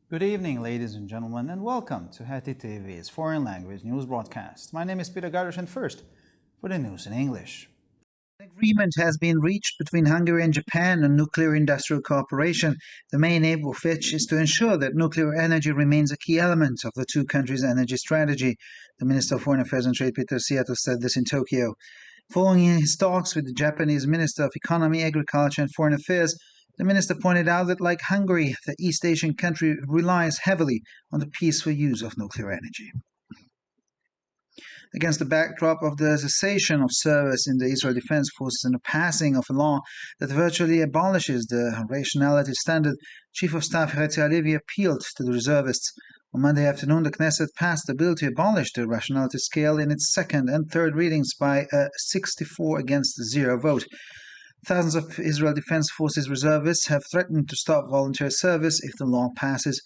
Good evening, ladies and gentlemen, and welcome to Heti TV's foreign language news broadcast. My name is Peter Gardosh, and first, for the news in English. An agreement has been reached between Hungary and Japan on nuclear industrial cooperation, the main aim of which is to ensure that nuclear energy remains a key element of the two countries' energy strategy. The Minister of Foreign Affairs and Trade, Peter Seattle, said this in Tokyo. Following his talks with the Japanese Minister of Economy, Agriculture and Foreign Affairs, the minister pointed out that, like Hungary, the East Asian country relies heavily on the peaceful use of nuclear energy. Against the backdrop of the cessation of service in the Israel Defense Forces and the passing of a law that virtually abolishes the rationality standard, Chief of Staff Herzi Halevi appealed to the reservists. On Monday afternoon, the Knesset passed a bill to abolish the rationality scale in its second and third readings by a 64-0 vote. Thousands of Israel Defense Forces reservists have threatened to stop volunteer service if the law passes.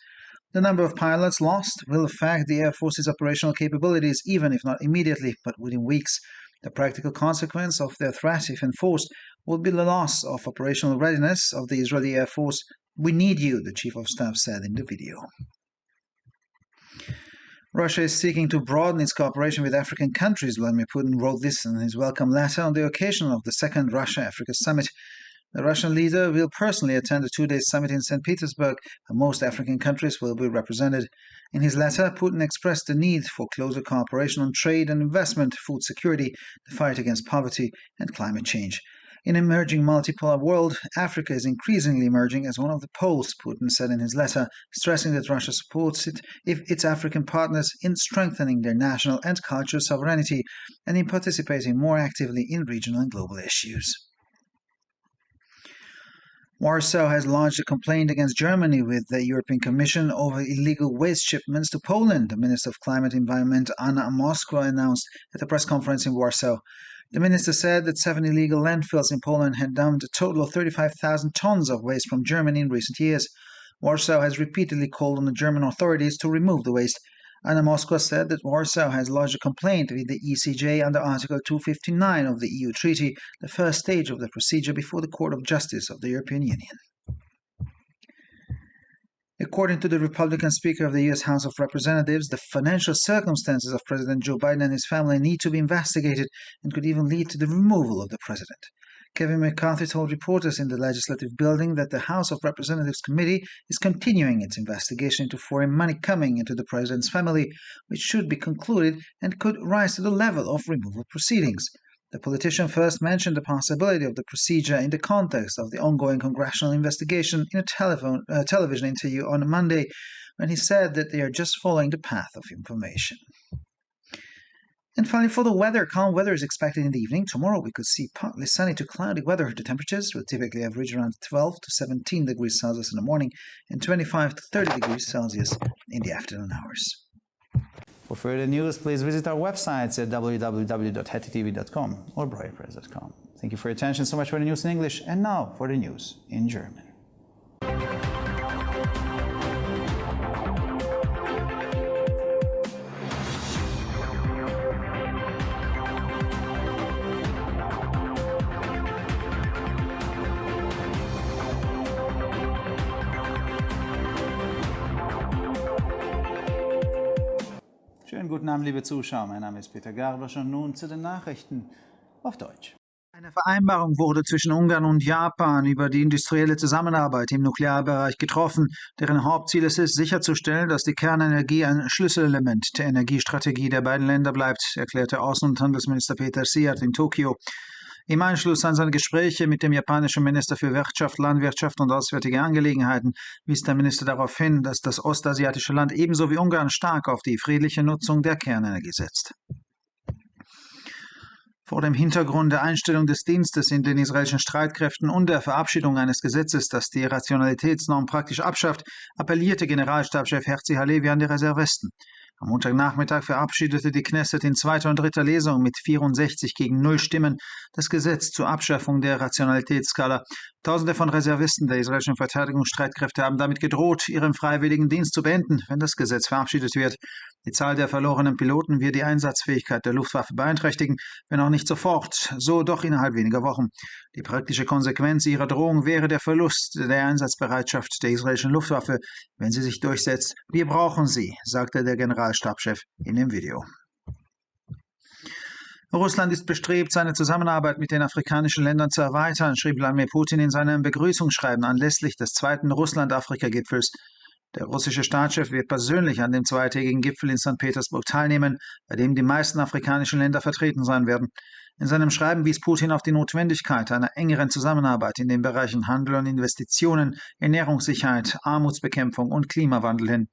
The number of pilots lost will affect the Air Force's operational capabilities, even if not immediately, but within weeks. The practical consequence of their threat, if enforced, will be the loss of operational readiness of the Israeli Air Force. "We need you," the Chief of Staff said in the video. Russia is seeking to broaden its cooperation with African countries. Vladimir Putin wrote this in his welcome letter on the occasion of the second Russia-Africa summit. The Russian leader will personally attend a two-day summit in St. Petersburg, where most African countries will be represented. In his letter, Putin expressed the need for closer cooperation on trade and investment, food security, the fight against poverty, and climate change. In an emerging multipolar world, Africa is increasingly emerging as one of the poles, Putin said in his letter, stressing that Russia supports its African partners in strengthening their national and cultural sovereignty and in participating more actively in regional and global issues. Warsaw has lodged a complaint against Germany with the European Commission over illegal waste shipments to Poland, the Minister of Climate and Environment Anna Moskwa announced at a press conference in Warsaw. The minister said that 7 illegal landfills in Poland had dumped a total of 35,000 tons of waste from Germany in recent years. Warsaw has repeatedly called on the German authorities to remove the waste. Anna Moskwa said that Warsaw has lodged a complaint with the ECJ under Article 259 of the EU Treaty, the first stage of the procedure before the Court of Justice of the European Union. According to the Republican Speaker of the U.S. House of Representatives, the financial circumstances of President Joe Biden and his family need to be investigated and could even lead to the removal of the president. Kevin McCarthy told reporters in the Legislative Building that the House of Representatives Committee is continuing its investigation into foreign money coming into the president's family, which should be concluded and could rise to the level of removal proceedings. The politician first mentioned the possibility of the procedure in the context of the ongoing congressional investigation in a television interview on Monday, when he said that they are just following the path of information. And finally, for the weather, calm weather is expected in the evening. Tomorrow we could see partly sunny to cloudy weather. The temperatures will typically average around 12 to 17 degrees Celsius in the morning and 25 to 30 degrees Celsius in the afternoon hours. For further news, please visit our websites at www.hetitv.com or broadpress.com. Thank you for your attention. So much for the news in English, and now for the news in German. Schönen guten Abend, liebe Zuschauer. Mein Name ist Peter Gardosh und nun zu den Nachrichten auf Deutsch. Eine Vereinbarung wurde zwischen Ungarn und Japan über die industrielle Zusammenarbeit im Nuklearbereich getroffen, deren Hauptziel es ist, sicherzustellen, dass die Kernenergie ein Schlüsselelement der Energiestrategie der beiden Länder bleibt, erklärte Außen- und Handelsminister Peter Seattle in Tokio. Im Anschluss an seine Gespräche mit dem japanischen Minister für Wirtschaft, Landwirtschaft und Auswärtige Angelegenheiten wies der Minister darauf hin, dass das ostasiatische Land ebenso wie Ungarn stark auf die friedliche Nutzung der Kernenergie setzt. Vor dem Hintergrund der Einstellung des Dienstes in den israelischen Streitkräften und der Verabschiedung eines Gesetzes, das die Rationalitätsnorm praktisch abschafft, appellierte Generalstabschef Herzi Halevi an die Reservisten. Am Montagnachmittag verabschiedete die Knesset in zweiter und dritter Lesung mit 64 gegen 0 Stimmen das Gesetz zur Abschaffung der Rationalitätsskala. Tausende von Reservisten der israelischen Verteidigungsstreitkräfte haben damit gedroht, ihren freiwilligen Dienst zu beenden, wenn das Gesetz verabschiedet wird. Die Zahl der verlorenen Piloten wird die Einsatzfähigkeit der Luftwaffe beeinträchtigen, wenn auch nicht sofort, so doch innerhalb weniger Wochen. Die praktische Konsequenz ihrer Drohung wäre der Verlust der Einsatzbereitschaft der israelischen Luftwaffe, wenn sie sich durchsetzt. Wir brauchen sie, sagte der Generalstabschef in dem Video. Russland ist bestrebt, seine Zusammenarbeit mit den afrikanischen Ländern zu erweitern, schrieb Wladimir Putin in seinem Begrüßungsschreiben anlässlich des 2. Russland-Afrika-Gipfels. Der russische Staatschef wird persönlich an dem zweitägigen Gipfel in St. Petersburg teilnehmen, bei dem die meisten afrikanischen Länder vertreten sein werden. In seinem Schreiben wies Putin auf die Notwendigkeit einer engeren Zusammenarbeit in den Bereichen Handel und Investitionen, Ernährungssicherheit, Armutsbekämpfung und Klimawandel hin.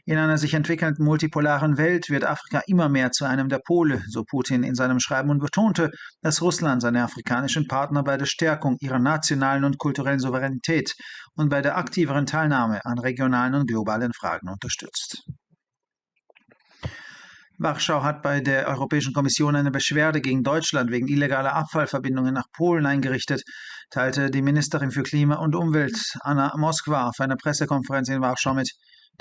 In einer sich entwickelnden multipolaren Welt wird Afrika immer mehr zu einem der Pole, so Putin in seinem Schreiben, und betonte, dass Russland seine afrikanischen Partner bei der Stärkung ihrer nationalen und kulturellen Souveränität und bei der aktiveren Teilnahme an regionalen und globalen Fragen unterstützt. Warschau hat bei der Europäischen Kommission eine Beschwerde gegen Deutschland wegen illegaler Abfallverbindungen nach Polen eingerichtet, teilte die Ministerin für Klima und Umwelt Anna Moskwa auf einer Pressekonferenz in Warschau mit.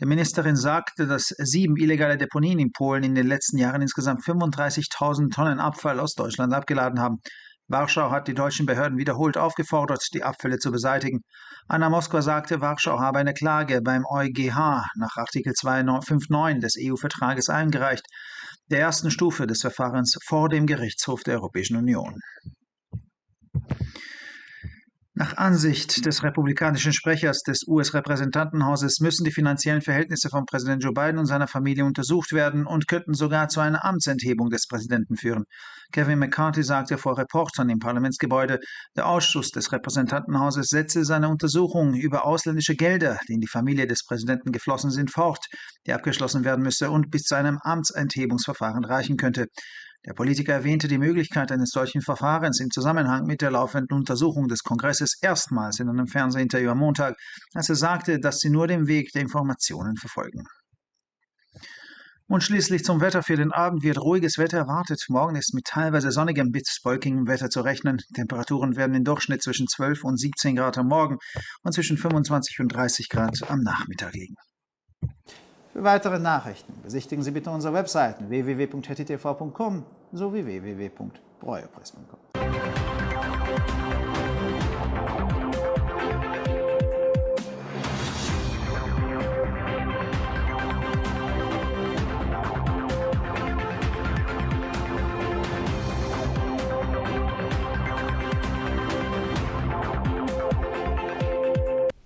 Die Ministerin sagte, dass 7 illegale Deponien in Polen in den letzten Jahren insgesamt 35.000 Tonnen Abfall aus Deutschland abgeladen haben. Warschau hat die deutschen Behörden wiederholt aufgefordert, die Abfälle zu beseitigen. Anna Moskwa sagte, Warschau habe eine Klage beim EuGH nach Artikel 259 des EU-Vertrages eingereicht, der ersten Stufe des Verfahrens vor dem Gerichtshof der Europäischen Union. Nach Ansicht des republikanischen Sprechers des US-Repräsentantenhauses müssen die finanziellen Verhältnisse von Präsident Joe Biden und seiner Familie untersucht werden und könnten sogar zu einer Amtsenthebung des Präsidenten führen. Kevin McCarthy sagte vor Reportern im Parlamentsgebäude, der Ausschuss des Repräsentantenhauses setze seine Untersuchung über ausländische Gelder, die in die Familie des Präsidenten geflossen sind, fort, die abgeschlossen werden müsse und bis zu einem Amtsenthebungsverfahren reichen könnte. Der Politiker erwähnte die Möglichkeit eines solchen Verfahrens im Zusammenhang mit der laufenden Untersuchung des Kongresses erstmals in einem Fernsehinterview am Montag, als er sagte, dass sie nur den Weg der Informationen verfolgen. Und schließlich zum Wetter. Für den Abend wird ruhiges Wetter erwartet. Morgen ist mit teilweise sonnigem bis wolkigem Wetter zu rechnen. Temperaturen werden im Durchschnitt zwischen 12 und 17 Grad am Morgen und zwischen 25 und 30 Grad am Nachmittag liegen. Für weitere Nachrichten besichtigen Sie bitte unsere Webseiten www.hettitv.com sowie www.breuerpress.com.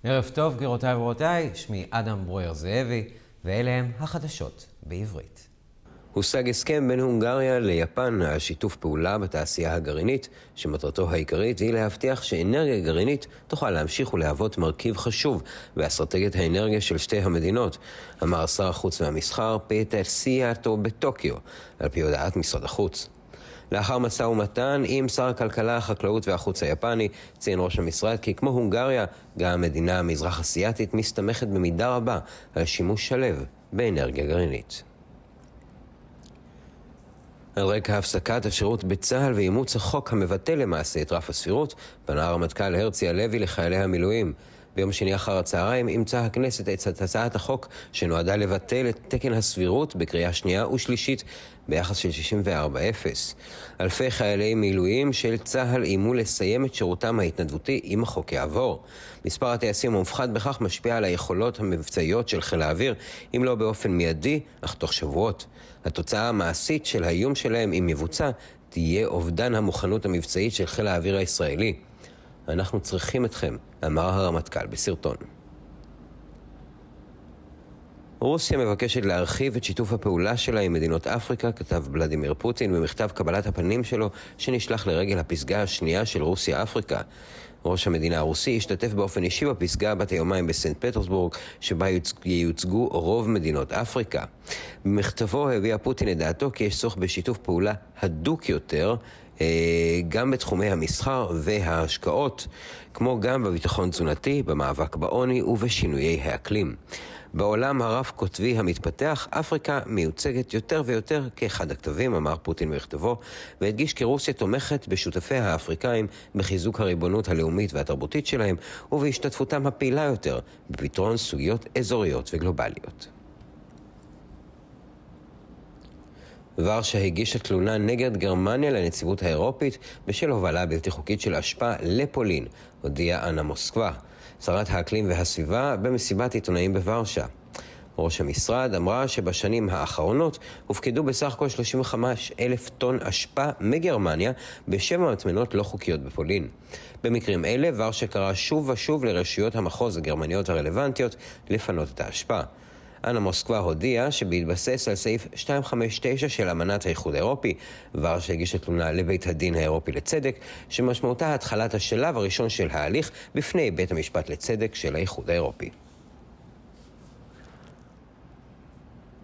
ערב טוב, גבירותיי ורבותיי, שמי אדם ברויר זאבי, ואלה הם החדשות בעברית. הושג הסכם בין הונגריה ליפן על שיתוף פעולה בתעשייה הגרעינית, שמטרתו העיקרית היא להבטיח שאנרגיה גרעינית תוכל להמשיך ולהוות מרכיב חשוב באסטרטגיית האנרגיה של שתי המדינות, אמר שר החוץ והמסחר פיטר סיאטו בטוקיו, על פי הודעת משרד החוץ. לאחר משא ומתן עם שר הכלכלה, החקלאות והחוץ היפני, ציין ראש המשרד כי כמו הונגריה, גם המדינה המזרח אסיאטית מסתמכת במידה רבה על שימוש שלב באנרגיה גרעינית. על רקע הפסקת השירות בצה"ל ואימוץ החוק המבטל למעשה את רף הסבירות, פנה הרמטכ"ל הרצי הלוי לחיילי המילואים. ביום שני אחר הצהריים אימצה הכנסת את הצעת החוק שנועדה לבטל את תקן הסבירות בקריאה שנייה ושלישית ביחס של 64-0. אלפי חיילי מילואים של צה"ל אימו לסיים את שירותם ההתנדבותי אם החוק יעבור. מספר הטייסים המופחת בכך משפיע על היכולות המבצעיות של חיל האוויר, אם לא באופן מיידי, אך תוך שבועות. התוצאה המעשית של האיום שלהם אם מבוצע תהיה אובדן המוכנות המבצעית של חיל האוויר הישראלי. אנחנו צריכים אתכם, אמר הרמטכ"ל בסרטון. רוסיה מבקשת להרחיב את שיתוף הפעולה שלה עם מדינות אפריקה, כתב ולדימיר פוטין במכתב קבלת הפנים שלו שנשלח לרגל הפסגה השנייה של רוסיה-אפריקה. ראש המדינה הרוסי השתתף באופן אישי בפסגה בת היומיים בסנט פטרסבורג, שבה ייוצגו רוב מדינות אפריקה. במכתבו הביע פוטין את דעתו כי יש צורך בשיתוף פעולה הדוק יותר גם בתחומי המסחר וההשקעות, כמו גם בביטחון תזונתי, במאבק בעוני ובשינויי האקלים. בעולם הרב-קוטבי המתפתח, אפריקה מיוצגת יותר ויותר כאחד הכתבים, אמר פוטין במכתבו, והדגיש כי רוסיה תומכת בשותפיה האפריקאים בחיזוק הריבונות הלאומית והתרבותית שלהם, ובהשתתפותם הפעילה יותר בפתרון סוגיות אזוריות וגלובליות. ורשה הגישה תלונה נגד גרמניה לנציבות האירופית בשל הובלה בלתי חוקית של אשפה לפולין, הודיעה אנה מוסקבה, שרת האקלים והסביבה, במסיבת עיתונאים בוורשה. ראש המשרד אמרה שבשנים האחרונות הופקדו בסך הכל 35,000 טון אשפה מגרמניה בשבע מטמנות לא חוקיות בפולין. במקרים אלה ורשה קרא שוב ושוב לרשויות המחוז הגרמניות הרלוונטיות לפנות את האשפה. אנה מוסקבה הודיעה שבהתבסס על סעיף 259 של אמנת האיחוד האירופי, ורשה הגישה תלונה לבית הדין האירופי לצדק, שמשמעותה התחלת השלב הראשון של ההליך בפני בית המשפט לצדק של האיחוד האירופי.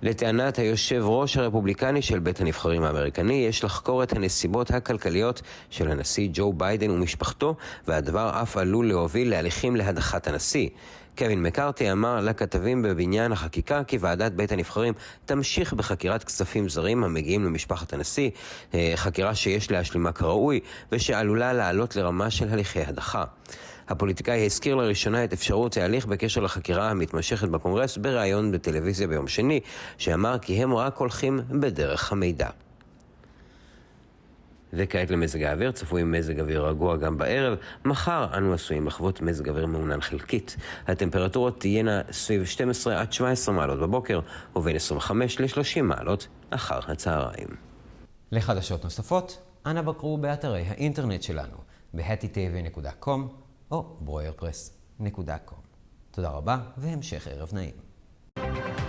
לטענת היושב ראש הרפובליקני של בית הנבחרים האמריקני, יש לחקור את הנסיבות הכלכליות של הנשיא ג'ו ביידן ומשפחתו, והדבר אף עלול להוביל להליכים להדחת הנשיא. קווין מקארתי אמר לכתבים בבניין החקיקה כי ועדת בית הנבחרים תמשיך בחקירת כספים זרים המגיעים למשפחת הנשיא, חקירה שיש להשלימה כראוי ושעלולה לעלות לרמה של הליכי הדחה. הפוליטיקאי הזכיר לראשונה את אפשרות ההליך בקשר לחקירה המתמשכת בקונגרס בראיון בטלוויזיה ביום שני, שאמר כי הם רק הולכים בדרך המידע. וכעת למזג האוויר, צפוי מזג אוויר רגוע גם בערב. מחר אנו עשויים לחוות מזג אוויר מעונן חלקית. הטמפרטורות תהיינה סביב 12 עד 17 מעלות בבוקר, ובין 25 ל-30 מעלות אחר הצהריים. לחדשות נוספות, אנא בקרו באתרי האינטרנט שלנו, ב-hattitv.com או broyerpress.com. תודה רבה והמשך ערב נעים.